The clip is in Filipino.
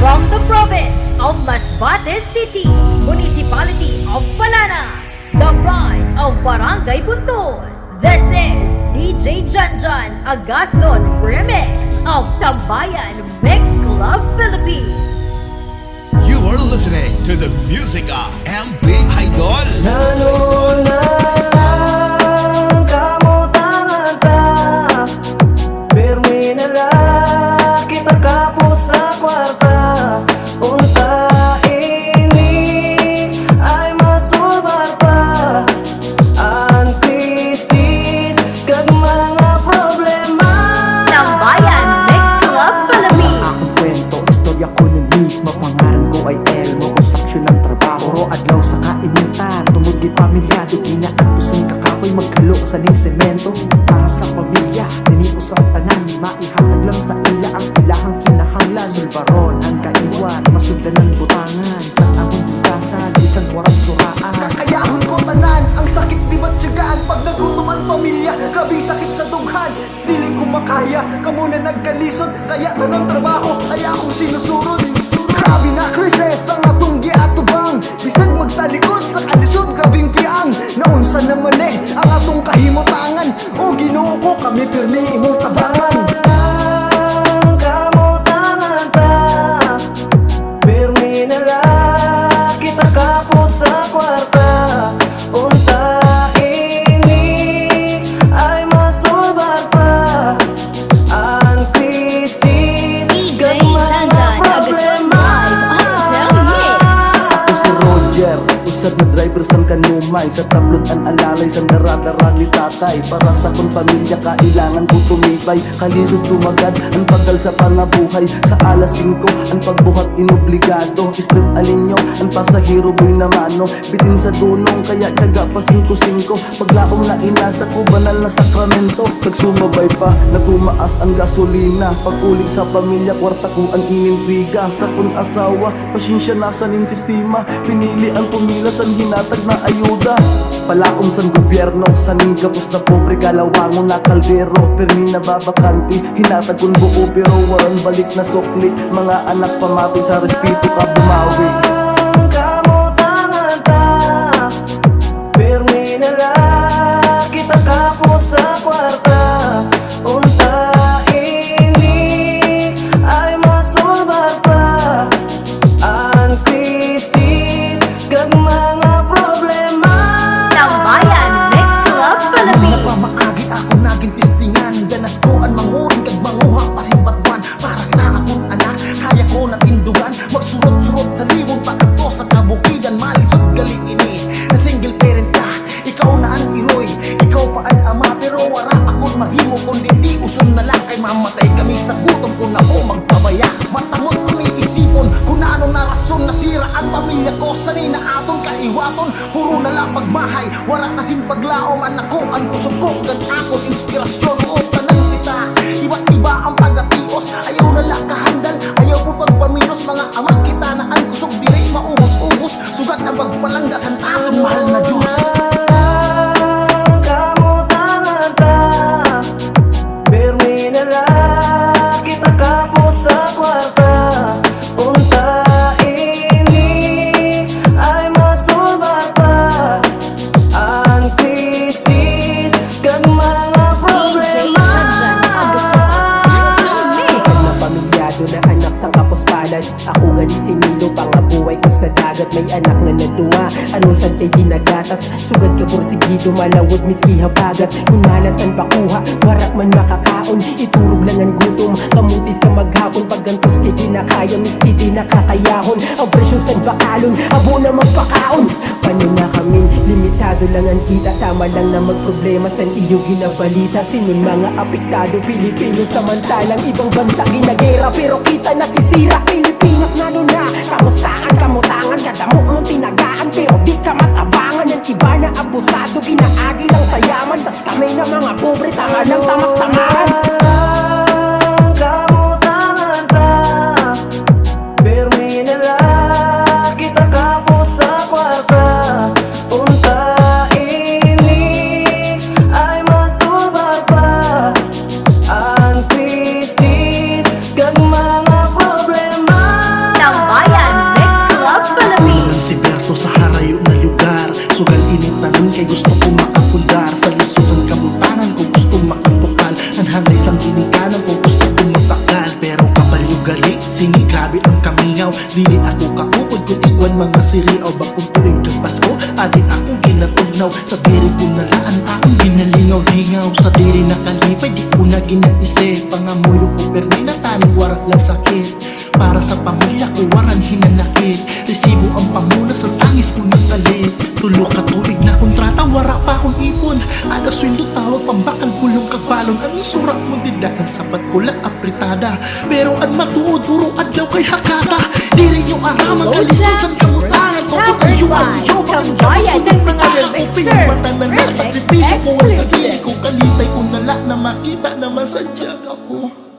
From the province of Masbate City, Municipality of Palanas, the pride of Barangay Buntod, this is DJ Janjan Agason Remix of Tambayan Mix Club Philippines. You are listening to the music of MB Idol. Nanulang kamutangan ta, pirmi na lang kita kapo sa kwarta. Unsa ini ay masubar pa, antisid kag mga problema. Tambayan Mix Club Philippines. Akong kwento, istorya ko ng mismo. Pangalan ko ay Elmo, konstruksyon ng trabaho. Ro adlaw sa kainitan, tungod di pamilyado. Kinaantusan kakapoy magkalo sa ning semento. Para sa pamilya, ninipos ang tanan. Maihatag lang sa ila ang ilahang kinahanglan. Sulbaron ang kaiwan, masugdan ng butangan. Sa akong butasan, isang warang suraan. Kakayahon ko tanan, ang sakit di matyagaan. Pag nagutom ang pamilya, grabing sakit sa dughan. Dili ko makaya, kamo na nagkalisod. Kaya tanang trabaho, ay akong sinusurod. Grabe na krisis ang atong giatubang. Bisag magsalikod sa kalisod, grabing piang. Naunsa naman ang atong kahimutangan. O Ginoo ko, kami pirmi imong tabangan. Kamutangan ta, pirmi na lang kita kapo sa kwarta. Unsa ini ay masubar pa, antisid DJ Janjan Agason Live on the Mix. Si Roger, usad na driver sang kanumay. Sa tablot ang alalay sang daradara ni tatay. Para sa kong pamilya kailangan ko tumibay. Kalisod sumagad ang pagdal sa pangabuhay. Sa alas 5 ang pagbuhat inobligado. Strip alinyo ang pasahero boy na mano. Bitin sa dunong kaya tiyaga pa 5-5. Paglaom na inasa ko banal na sakramento. Pag sumabay pa natumaas ang gasolina. Pag uli sa pamilya kwarta ko ang inintriga. Sa kun asawa pasensya na sa ning sistema. Pinili ang pumila sa hinatag na ayuda. Palaom sa gobyerno sa ning gapos na pobre. Kalawangon na kaldero permi na babakanti. Hinatag kun buo pero waran balik na sukli. Mga anak pamati sa respeto ka bumawi. Kamutangan ta, pirmi na lang kita kapo sa kwarta. Unsa ini ay masubar pa, antisid kag mga problema. Tambayan Mix Club Philippines. Napamaagi ako naging tistingan. Ganas ko ang manguring kag manguha pasimbatuan. Para sa akong anak, kaya ko natindugan. Magsurot-surot sa libon pagkato sa kabukidan. Malisod gali ini na single parent ka. Ikaw na ang iroy, ikaw pa ang ama. Pero wala akong mahimo kundi di uson na lang. Kay mamatay kami sa gutom kung ako magpabaya. Matamot kami isipon kung anong na rason. Nasira ang pamilya ko, sanay na aton kaiwaton. Puro na lang pagmahay, wala na sin paglaom. Anak ko ang kusog ko, gan akong inspirasyon. O tanang kita, iba't iba ang pagatios. Ayaw na lang kahandal, ayaw po pagpaminos. Mga amat kita na ang kusog, direk maubos-ubos. Sugat ang pagpalanggas ang aton mahal na Diyos. Kamutangan ta, pirmi na lang kita kapo sa kwarta. Unsa ini ay masubar pa, antisid kag mga problema. Janjan Agason on the Mix. Na pamilyado na anak sa kapos palad. Ako gali sinilo pangabuhay ko sa dagat. May anak na natuwa, ano san kay ginagatas. Sugad ka porsigido, malawod miski habagat. Kung malasan bakuha, warak man makakaon. Iturog lang ang gutom, kamuti sa maghapon. Paggantos kay kinakaya, miski di nakakayahon. Ang presyon sa bakalon, abo na magpakaon. Paano na kami, limitado lang ang kita. Tama lang na magproblema sa iyo ginabalita. Sinong mga apektado, Pilipino samantalang ibang bansa ginagera. Pero kita nasisira, Pilipinas na doon na. Kamustahan, kamutangan, kadamo mong tinagaan. Pero di ka matabangan, yung iba na abusado. Ginaagi lang sa yaman, tas kami na mga pobre. Tama ng tamak-tamaran. Kamutangan ta, pirmi na lang kita kapo sa kwarta. Unsa ini ay masubar pa, antisid kag mga problema. singi, grabe ang kamingaw. Dili ako kakupod kung ikwan mga siriaw. Bakong tuig kag Pasko, adi akong ginatugnaw. Sa diri ko nalaan akong ginalingaw-lingaw. Sa diri nakalipay, di ko na ginaisip. Pangamuyo ko permi na taning warak lang sakit. Para sa pamilya ko waran hinanakit. Resibo ang pamuna sa tangis ko ng kalit. Tulo ka tuig na kontrata, wara pa akong ipon. Ada sweldo tawag, pambakal kulong kagbalon. Ang surak mo didakan, sapat ko lang apritada. Pero ang matuod, puro adlaw kay hakata. Dili nyo aramang kalisusan kamutangan ko. Covered by Kambayan ng mga remixer. Remix exclusive. Ko kalitay ko nala na makita na masadya ako.